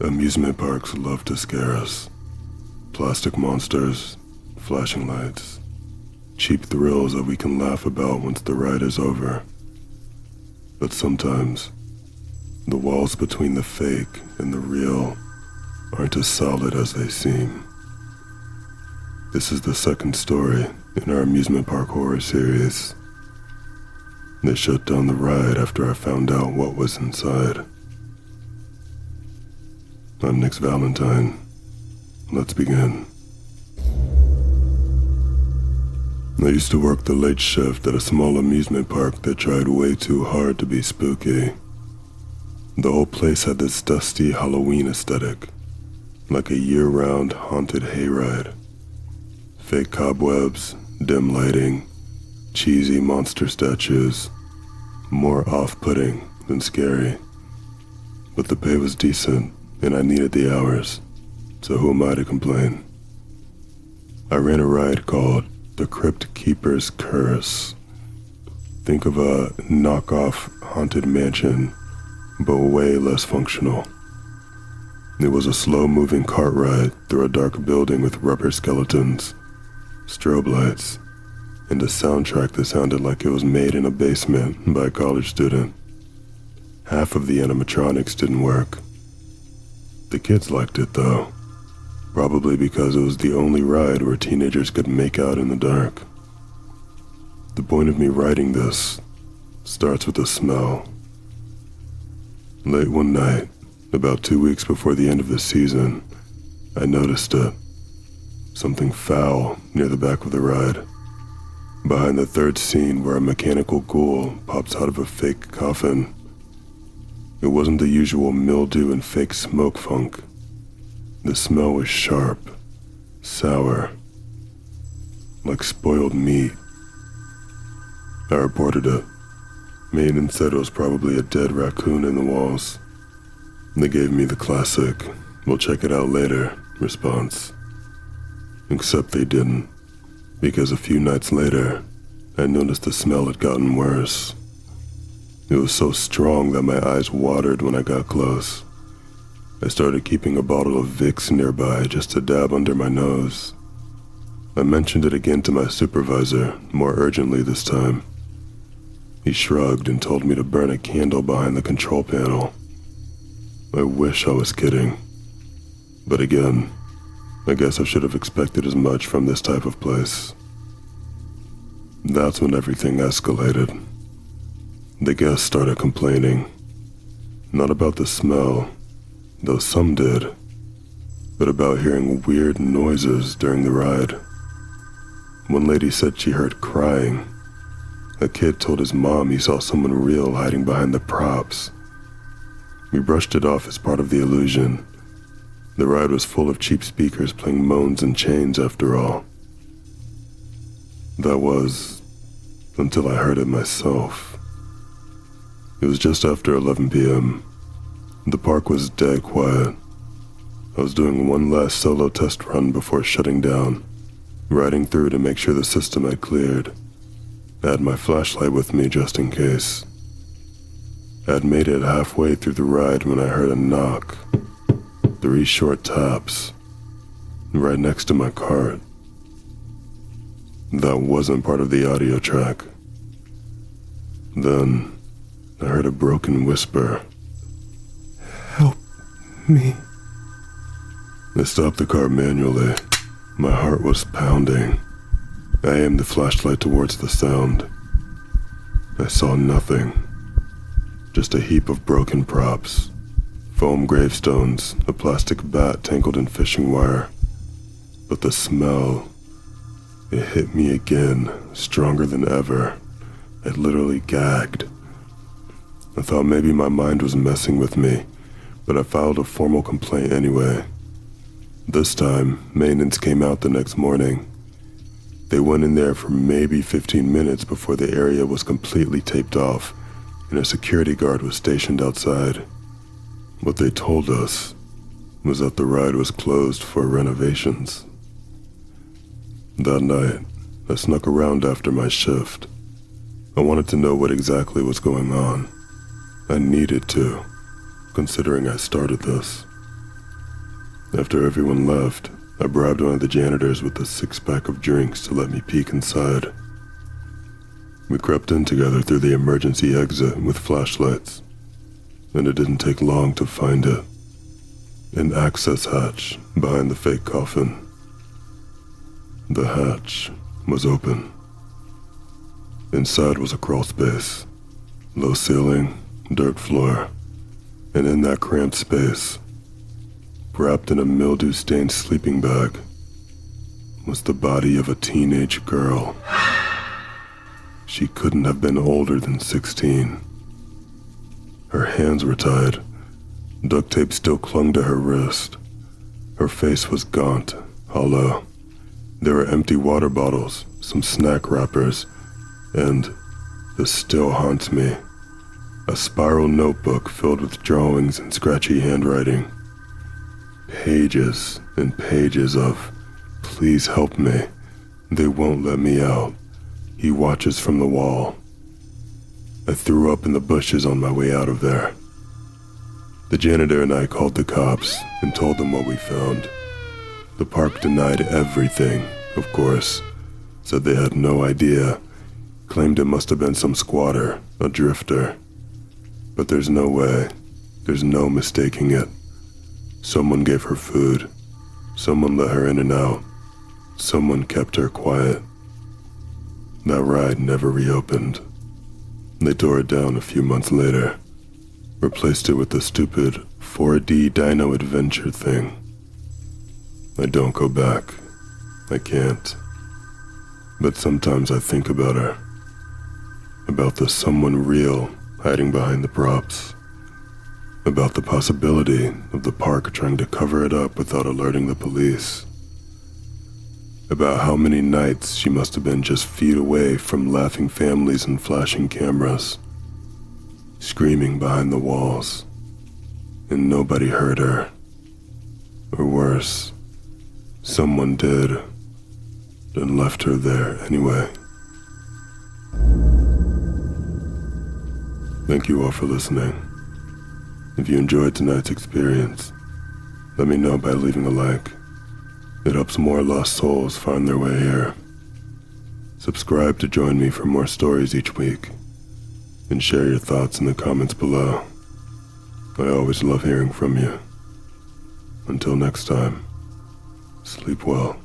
Amusement parks love to scare us. Plastic monsters, flashing lights, cheap thrills that we can laugh about once the ride is over. But sometimes, the walls between the fake and the real aren't as solid as they seem. This is the second story in our Amusement Park Horror series. They shut down the ride after I found out what was inside. I'm Nick's Valentine. Let's begin. I used to work the late shift at a small amusement park that tried way too hard to be spooky. The whole place had this dusty Halloween aesthetic, like a year-round haunted hayride. Fake cobwebs, dim lighting, cheesy monster statues, more off-putting than scary. But the pay was decent, and I needed the hours, so who am I to complain? I ran a ride called The Crypt Keeper's Curse. Think of a knockoff haunted mansion, but way less functional. It was a slow-moving cart ride through a dark building with rubber skeletons, strobe lights, and a soundtrack that sounded like it was made in a basement by a college student. Half of the animatronics didn't work. The kids liked it though, probably because it was the only ride where teenagers could make out in the dark. The point of me writing this starts with a smell. Late one night, about 2 weeks before the end of the season, I noticed it. Something foul near the back of the ride. Behind the third scene where a mechanical ghoul pops out of a fake coffin. It wasn't the usual mildew and fake smoke funk. The smell was sharp, sour, like spoiled meat. I reported it. Maintenance said it was probably a dead raccoon in the walls. They gave me the classic, "We'll check it out later" response. Except they didn't, because a few nights later, I noticed the smell had gotten worse. It was so strong that my eyes watered when I got close. I started keeping a bottle of Vicks nearby just to dab under my nose. I mentioned it again to my supervisor, more urgently this time. He shrugged and told me to burn a candle behind the control panel. I wish I was kidding. But again, I guess I should have expected as much from this type of place. That's when everything escalated. The guests started complaining. Not about the smell, though some did, but about hearing weird noises during the ride. One lady said she heard crying. A kid told his mom he saw someone real hiding behind the props. We brushed it off as part of the illusion. The ride was full of cheap speakers playing moans and chains after all. That was until I heard it myself. It was just after 11 p.m. The park was dead quiet. I was doing one last solo test run before shutting down, riding through to make sure the system had cleared. I had my flashlight with me just in case. I had made it halfway through the ride when I heard a knock. 3 short taps, right next to my cart. That wasn't part of the audio track. Then, I heard a broken whisper. "Help me." I stopped the car manually. My heart was pounding. I aimed the flashlight towards the sound. I saw nothing. Just a heap of broken props. Foam gravestones, a plastic bat tangled in fishing wire. But the smell, it hit me again, stronger than ever. I literally gagged. I thought maybe my mind was messing with me, but I filed a formal complaint anyway. This time, maintenance came out the next morning. They went in there for maybe 15 minutes before the area was completely taped off, and a security guard was stationed outside. What they told us was that the ride was closed for renovations. That night, I snuck around after my shift. I wanted to know what exactly was going on. I needed to, considering I started this. After everyone left, I bribed one of the janitors with a six-pack of drinks to let me peek inside. We crept in together through the emergency exit with flashlights, and it didn't take long to find it. An access hatch behind the fake coffin. The hatch was open. Inside was a crawl space, low ceiling, dirt floor, and in that cramped space, wrapped in a mildew-stained sleeping bag, was the body of a teenage girl. She couldn't have been older than 16. Her hands were tied. Duct tape still clung to her wrist. Her face was gaunt, hollow. There were empty water bottles, some snack wrappers, and this still haunts me, a spiral notebook filled with drawings and scratchy handwriting. Pages and pages of, "Please help me. They won't let me out. He watches from the wall." I threw up in the bushes on my way out of there. The janitor and I called the cops and told them what we found. The park denied everything, of course, said they had no idea, claimed it must have been some squatter, a drifter. But there's no way, there's no mistaking it. Someone gave her food, someone let her in and out, someone kept her quiet. That ride never reopened. They tore it down a few months later, replaced it with the stupid 4D Dino Adventure thing. I don't go back. I can't. But sometimes I think about her. About the someone real hiding behind the props. About the possibility of the park trying to cover it up without alerting the police. About how many nights she must have been just feet away from laughing families and flashing cameras, screaming behind the walls, and nobody heard her. Or worse, someone did, and left her there anyway. Thank you all for listening. If you enjoyed tonight's experience, let me know by leaving a like. It helps more lost souls find their way here. Subscribe to join me for more stories each week, and share your thoughts in the comments below. I always love hearing from you. Until next time, sleep well.